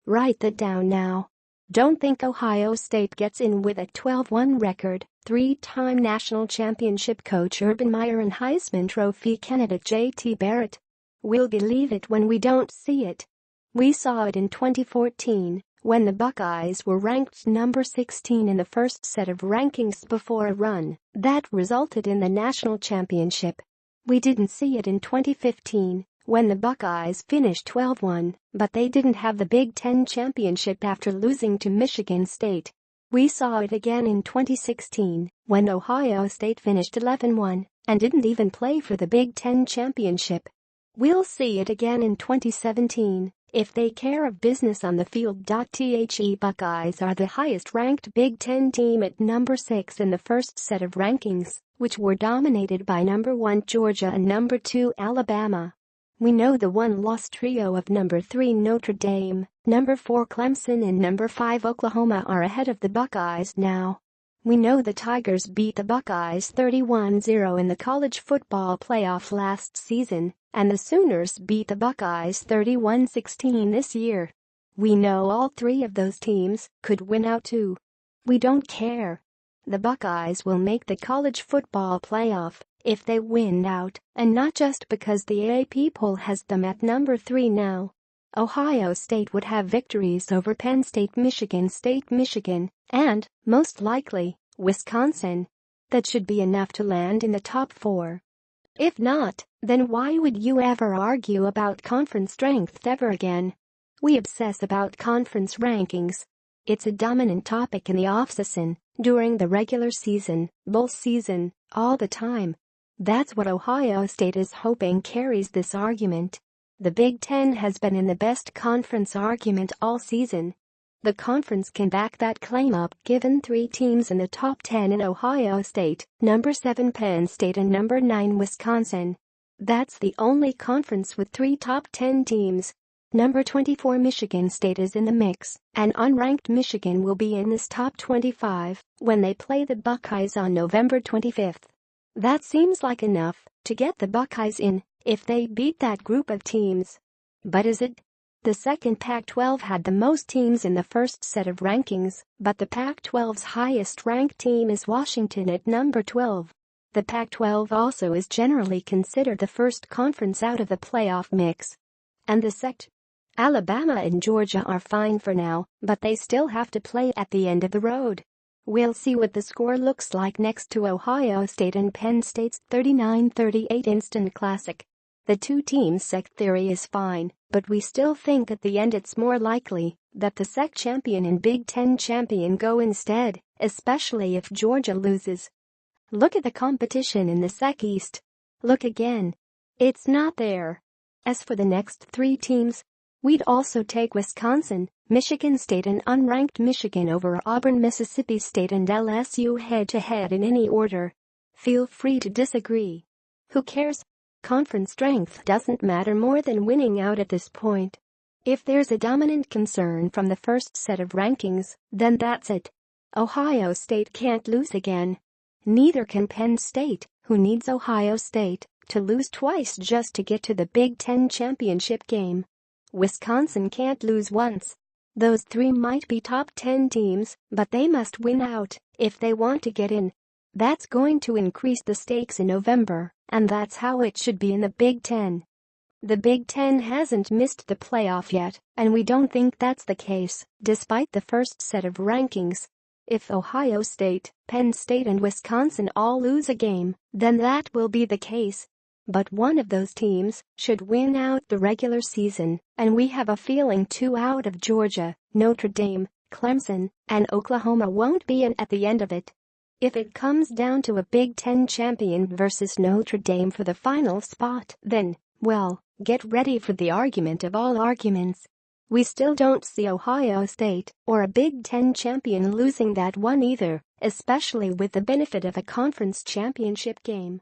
Write that down now. Don't think Ohio State gets in with a 12-1 record. Three-time national championship coach Urban Meyer and Heisman Trophy candidate J.T. Barrett. We'll believe it when we don't see it. We saw it in 2014, when the Buckeyes were ranked number 16 in the first set of rankings before a run that resulted in the national championship. We didn't see it in 2015, when the Buckeyes finished 12-1, but they didn't have the Big Ten championship after losing to Michigan State. We saw it again in 2016, when Ohio State finished 11-1 and didn't even play for the Big Ten championship. We'll see it again in 2017, if they care of business on the field. The Buckeyes are the highest-ranked Big Ten team at number 6 in the first set of rankings, which were dominated by number 1 Georgia and number 2 Alabama. We know the one-loss trio of number 3 Notre Dame, number 4 Clemson and number 5 Oklahoma are ahead of the Buckeyes now. We know the Tigers beat the Buckeyes 31-0 in the college football playoff last season, and the Sooners beat the Buckeyes 31-16 this year. We know all three of those teams could win out too. We don't care. The Buckeyes will make the college football playoff if they win out, and not just because the AP poll has them at number 3 now. Ohio State would have victories over Penn State, Michigan, and, most likely, Wisconsin. That should be enough to land in the top 4. If not, then why would you ever argue about conference strength ever again? We obsess about conference rankings. It's a dominant topic in the offseason, during the regular season, bowl season, all the time. That's what Ohio State is hoping carries this argument. The Big Ten has been in the best conference argument all season. The conference can back that claim up given 3 teams in the top 10 in Ohio State, number 7 Penn State and number 9 Wisconsin. That's the only conference with 3 top 10 teams. Number 24 Michigan State is in the mix, and unranked Michigan will be in this top 25 when they play the Buckeyes on November 25th. That seems like enough to get the Buckeyes in if they beat that group of teams. But is it? The second Pac-12 had the most teams in the first set of rankings, but the Pac-12's highest-ranked team is Washington at number 12. The Pac-12 also is generally considered the first conference out of the playoff mix. And the sect? Alabama and Georgia are fine for now, but they still have to play at the end of the road. We'll see what the score looks like next to Ohio State and Penn State's 39-38 instant classic. The two teams' sect theory is fine, but we still think at the end it's more likely that the sect champion and Big Ten champion go instead, especially if Georgia loses. Look at the competition in the SEC East. Look again. It's not there. As for the next 3 teams, we'd also take Wisconsin, Michigan State and unranked Michigan over Auburn, Mississippi State and LSU head-to-head in any order. Feel free to disagree. Who cares? Conference strength doesn't matter more than winning out at this point. If there's a dominant concern from the first set of rankings, then that's it. Ohio State can't lose again. Neither can Penn State, who needs Ohio State to lose twice just to get to the Big Ten championship game. Wisconsin can't lose once. Those 3 might be top 10 teams, but they must win out if they want to get in. That's going to increase the stakes in November, and that's how it should be in the Big Ten. The Big Ten hasn't missed the playoff yet, and we don't think that's the case, despite the first set of rankings. If Ohio State, Penn State and Wisconsin all lose a game, then that will be the case. But one of those teams should win out the regular season, and we have a feeling 2 out of Georgia, Notre Dame, Clemson, and Oklahoma won't be in at the end of it. If it comes down to a Big Ten champion versus Notre Dame for the final spot, then, well, get ready for the argument of all arguments. We still don't see Ohio State or a Big Ten champion losing that one either, especially with the benefit of a conference championship game.